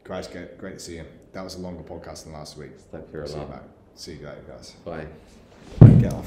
Speaker 2: Guys, great to see you. That was a longer podcast than last week.
Speaker 1: Thank you a lot.
Speaker 2: See you later, guys.
Speaker 1: Bye.
Speaker 2: Get off.